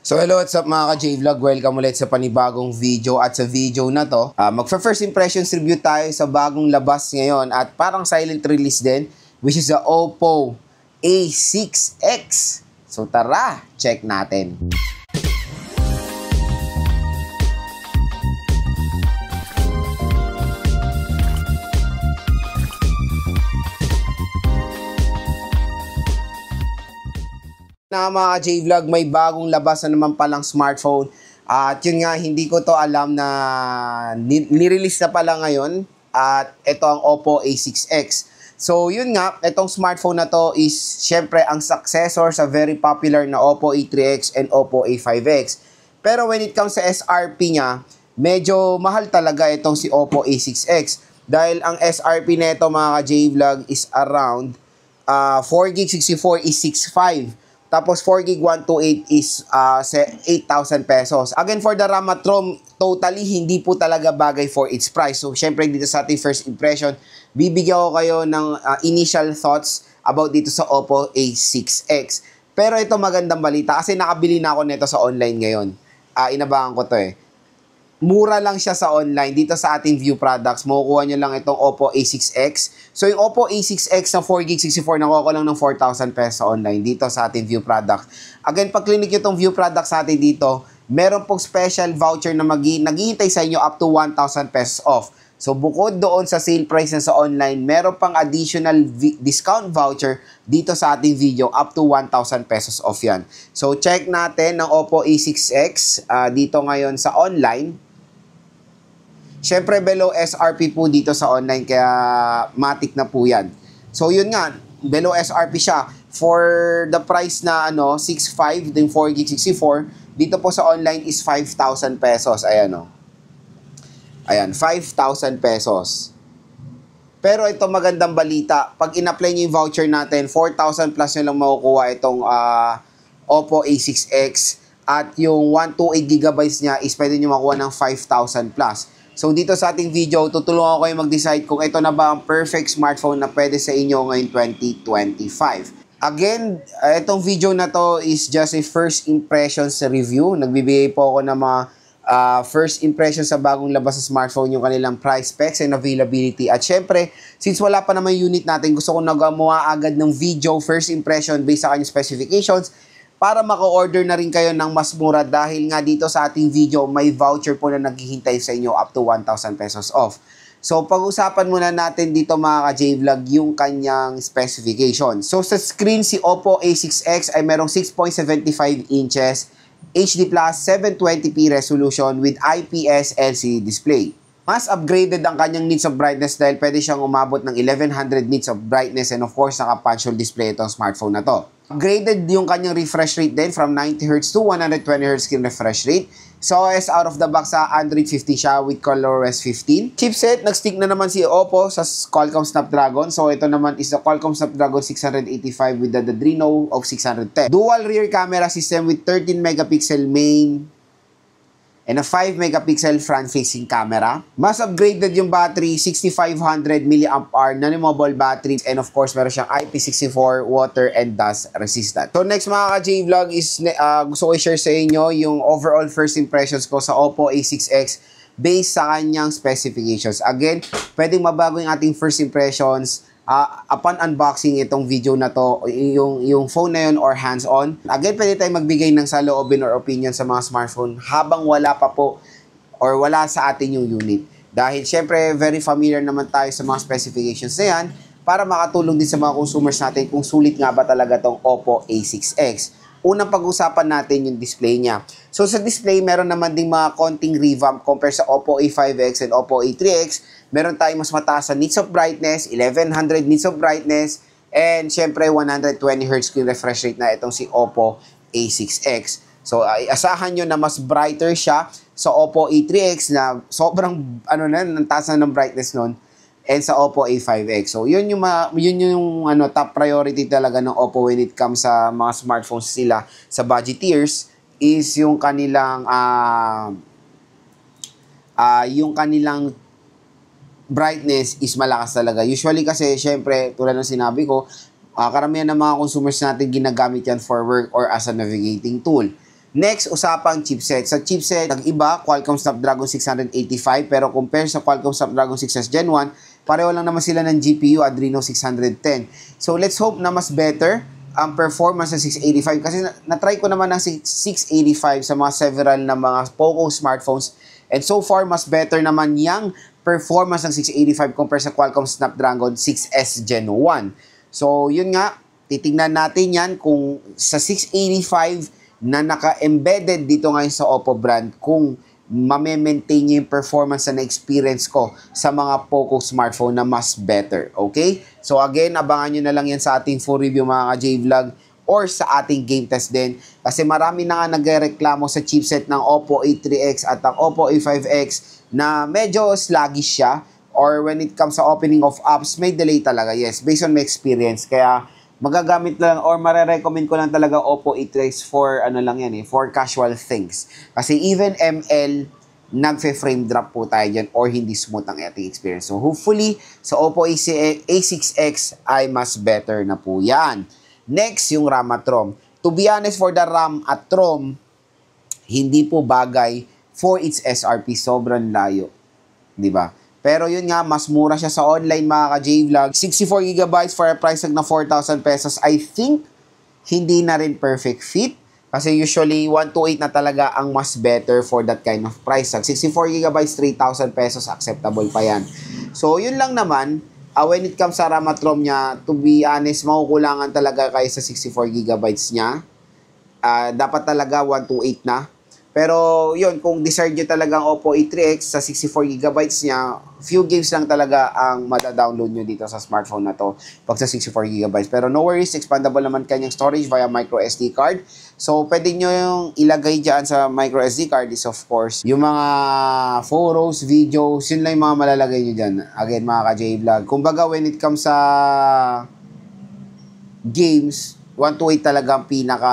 So hello, what's up mga ka-J-Vlog? Welcome ulit sa panibagong video. At sa video na to, magfa-first impressions review tayo sa bagong labas ngayon at parang silent release din, which is the Oppo A6X. So tara, check natin. Na mga J-Vlog, may bagong labas na naman palang smartphone. At yun nga, hindi ko to alam na nirelease na pala ngayon. At ito ang Oppo A6X. So yun nga, itong smartphone na to is syempre ang successor sa very popular na Oppo A3X and Oppo A5X. Pero when it comes sa SRP niya, medyo mahal talaga itong si Oppo A6X. Dahil ang SRP nito mga J-Vlog is around 4GB 64 is 6.5. Tapos 4GB 128 is 8,000 pesos. Again, for the RAM at ROM, totally hindi po talaga bagay for its price. So, syempre dito sa ating first impression, bibigyan ko kayo ng initial thoughts about dito sa Oppo A6X. Pero ito magandang balita kasi nakabili na ako nito sa online ngayon. Inabangan ko to eh. Mura lang siya sa online. Dito sa ating View Products, makukuha nyo lang itong Oppo A6X. So, yung Oppo A6X na 4GB 64, nakuha ko lang ng 4,000 pesos online dito sa ating View Products. Again, pag clinic itong View Products sa atin dito, meron pong special voucher na naghihintay sa inyo up to 1,000 pesos off. So, bukod doon sa sale price na sa online, meron pang additional discount voucher dito sa ating video up to 1,000 pesos off yan. So, check natin ng Oppo A6X dito ngayon sa online. Siyempre, below SRP po dito sa online, kaya matik na po yan. So, yun nga, below SRP siya. For the price na 6.5, din 4GB 64, dito po sa online is 5,000 pesos. Ayan o. Ayan, 5,000 pesos. Pero ito magandang balita. Pag in-apply nyo yung voucher natin, 4,000 plus nyo lang makukuha itong Oppo A6X. At yung 128GB niya is pwede nyo makuha ng 5,000 plus. So, dito sa ating video, tutulungan ko kayo mag-decide kung ito na ba ang perfect smartphone na pwede sa inyo ngayong 2025. Again, itong video na to is just a first impressions review. Nagbibigay po ako ng mga first impressions sa bagong labas sa smartphone, yung kanilang price specs and availability. At syempre, since wala pa naman unit natin, gusto ko nagawa agad ng video first impression based sa kanyang specifications para maka-order na rin kayo ng mas mura dahil nga dito sa ating video may voucher po na naghihintay sa inyo up to 1,000 pesos off. So pag-usapan muna natin dito mga ka-J-Vlog yung kanyang specification. So sa screen si Oppo A6X ay merong 6.75 inches HD Plus 720p resolution with IPS LCD display. Mas upgraded ang kanyang nits of brightness dahil pwede siyang umabot ng 1100 nits of brightness and of course naka-punch hole display itong smartphone na to. Upgraded yung kanyang refresh rate din from 90Hz to 120Hz screen refresh rate. So OS out of the box sa Android 15 siya with ColorOS 15. Chipset, nag-stick na naman si Oppo sa Qualcomm Snapdragon. So ito naman is the Qualcomm Snapdragon 685 with the Adreno of 610. Dual rear camera system with 13 megapixel main and a 5 megapixel front-facing camera. Mas upgraded yung battery, 6,500 mAh non-removable battery, and of course, meron siyang IP64 water and dust resistant. So next mga ka-J-Vlog is, gusto ko i-share sa inyo yung overall first impressions ko sa Oppo A6X based sa kanyang specifications. Again, pwedeng mabago yung ating first impressions upon unboxing itong video na to, yung phone na yun or hands-on. Again, pwede tayo magbigay ng saloobin or opinion sa mga smartphone habang wala pa po or wala sa atin yung unit. Dahil syempre, very familiar naman tayo sa mga specifications na yan para makatulong din sa mga consumers natin kung sulit nga ba talaga tong Oppo A6X. Unang pag-usapan natin yung display niya. So sa display, meron naman ding mga konting revamp compare sa Oppo A5X and Oppo A3X. Meron tayong mas mataas sa nits of brightness, 1100 nits of brightness, and syempre 120Hz screen refresh rate na itong si Oppo A6X. So asahan nyo na mas brighter siya sa Oppo A3X na sobrang taas na ng brightness nun, and sa Oppo A5X. So, yun yung top priority talaga ng Oppo when it comes sa mga smartphones sila sa budget tiers is yung kanilang brightness is malakas talaga. Usually kasi, syempre, tulad ng sinabi ko, karamihan ng mga consumers natin ginagamit yan for work or as a navigating tool. Next, usapang chipset. Sa chipset, nag-iba, Qualcomm Snapdragon 685, pero compare sa Qualcomm Snapdragon 6S Gen 1, pareho lang naman sila ng GPU, Adreno 610. So, let's hope na mas better ang performance ng 685 kasi na-try ko naman ng 685 sa mga several na mga Poco smartphones, and so far, mas better naman yung performance ng 685 compare sa Qualcomm Snapdragon 6S Gen 1. So, yun nga, titingnan natin yan kung sa 685 na naka-embedded dito ngayon sa Oppo brand, kung mame-maintain niya yung performance na experience ko sa mga Poco smartphone na mas better. Okay? So again, abangan nyo na lang yan sa ating full review mga ka-J-Vlog or sa ating game test din. Kasi marami na nga nagreklamo sa chipset ng Oppo A3X at ang Oppo A5X na medyo sluggish siya, or when it comes sa opening of apps, may delay talaga. Yes, based on my experience. Kaya magagamit lang or marerecommend ko lang talaga Oppo A3X for ano lang yan for casual things. Kasi even ML, nagfe-frame drop po tayo dyan or hindi smooth ang ating experience. So hopefully, sa Oppo A6X ay mas better na po yan. Next, yung RAM at ROM. To be honest, for the RAM at ROM, hindi po bagay for its SRP. Sobrang layo. Diba? Pero yun nga, mas mura siya sa online mga ka-J-Vlog. 64GB for a price tag na 4,000 pesos. I think, hindi na rin perfect fit. Kasi usually, 128 na talaga ang mas better for that kind of price tag. 64GB, 3,000 pesos, acceptable pa yan. So, yun lang naman. When it comes sa RAM at ROM niya, to be honest, makukulangan talaga kayo sa 64GB niya. Dapat talaga 128 na. Pero yun, kung desire nyo talagang Oppo A3X sa 64GB niya, few games lang talaga ang mada-download nyo dito sa smartphone na to pag sa 64GB. Pero no worries, expandable naman kanyang storage via micro SD card. So, pwede nyo yung ilagay dyan sa micro SD card is of course yung mga photos, videos, yun lang yung mga malalagay nyo dyan. Again, mga ka-J-Vlog. Kumbaga, when it comes sa games, 128 talaga ang pinaka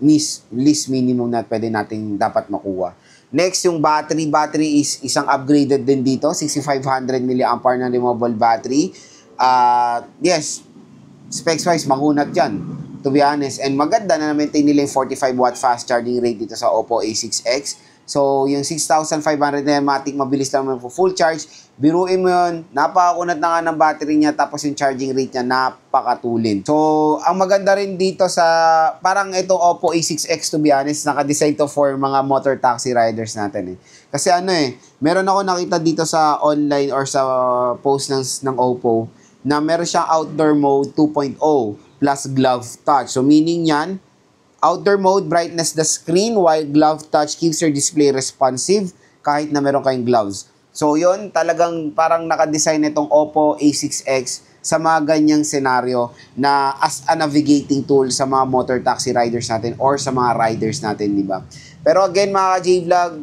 least minimum na pwede natin dapat makuha. Next, yung battery. Battery is isang upgraded din dito. 6500 mAh na removable battery. Yes, specs-wise, makunat yan. To be honest. And maganda na na-maintain nila yung 45 watt fast charging rate dito sa Oppo A6X. So, yung 6,500 na matic, mabilis lang naman po full charge. Biruin mo yun, napakakunat na nga ng battery niya, tapos yung charging rate niya, napakatulin. So, ang maganda rin dito sa, parang itong Oppo A6X, to be honest, nakadesign to for mga motor taxi riders natin Kasi meron ako nakita dito sa online or sa post ng Oppo, na meron siyang outdoor mode 2.0 plus glove touch. So, meaning yan, outdoor mode, brightness the screen, while glove touch keeps your display responsive kahit na meron kayong gloves. So, yun, talagang parang nakadesign itong Oppo A6X sa mga ganyang senaryo na as a navigating tool sa mga motor taxi riders natin or sa mga riders natin, di ba? Pero again, mga J-Vlog,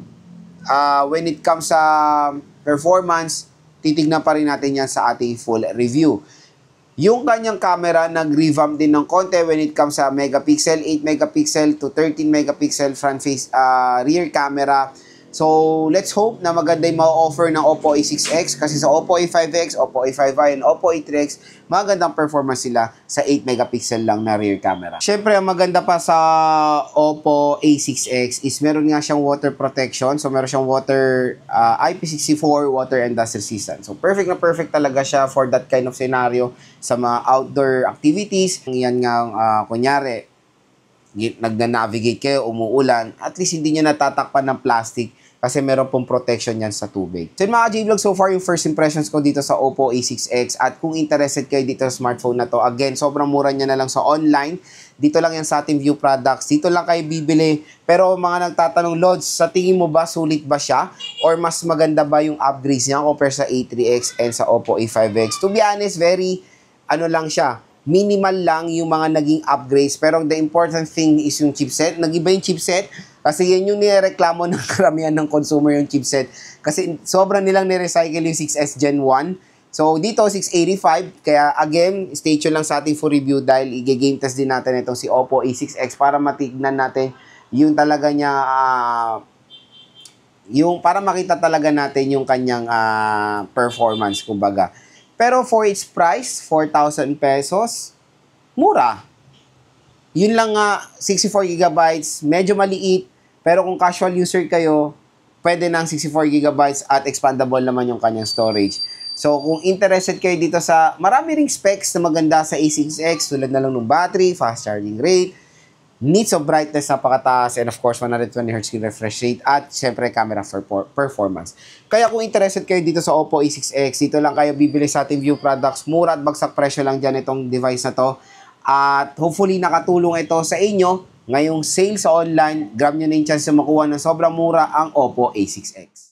when it comes sa performance, titignan pa rin natin yan sa ating full review. Yung kanyang camera, nag-revamp din ng konti when it comes sa megapixel, 8 megapixel to 13 megapixel front face rear camera. So, let's hope na maganda yung ma-offer ng Oppo A6X kasi sa Oppo A5X, Oppo A5i, and Oppo A3X, magandang performance sila sa 8 megapixel lang na rear camera. Siyempre, ang maganda pa sa Oppo A6X is meron nga siyang water protection. So, meron siyang water IP64 water and dust resistant. So, perfect na perfect talaga siya for that kind of scenario sa mga outdoor activities. Yan nga, kunyari, nagna-navigate kayo, umuulan, at least hindi nyo natatakpan ng plastic kasi meron pong protection yan sa tubig. So mga J-Vlog, so far yung first impressions ko dito sa Oppo A6X, at kung interested kayo dito sa smartphone na to, again, sobrang mura niya na lang sa online. Dito lang yan sa ating View Products. Dito lang kayo bibili. Pero mga nagtatanong, Lods, sa tingin mo ba sulit ba siya? Or mas maganda ba yung upgrades niya compare sa A3X and sa Oppo A5X? To be honest, very, lang siya. Minimal lang yung mga naging upgrades. Pero the important thing is yung chipset. Nag-iba yung chipset. Kasi yan yung nireklamo ng karamihan ng consumer yung chipset. Kasi sobrang nilang nirecycle yung 6S Gen 1. So, dito 685. Kaya again, stay tuned lang sa ating full review dahil i-game test din natin itong si Oppo A6X para matignan natin yung talaga niya, yung para makita talaga natin yung kanyang performance, kumbaga. Pero for its price, 4,000 pesos, mura. Yun lang nga, 64 gigabytes, medyo maliit, pero kung casual user kayo, pwede ng 64 gigabytes at expandable naman yung kanyang storage. So, kung interested kayo dito sa marami ring specs na maganda sa A6X, tulad na lang ng battery, fast charging rate, needs of brightness napakataas, and of course 120Hz screen refresh rate, at syempre camera for performance. Kaya kung interested kayo dito sa Oppo A6X, dito lang kayo bibili sa ating View Products. Mura at bagsak presyo lang dyan itong device na to. At hopefully nakatulong ito sa inyo ngayong sale sa online. Grab nyo na yung chance na makuha ng sobrang mura ang Oppo A6X.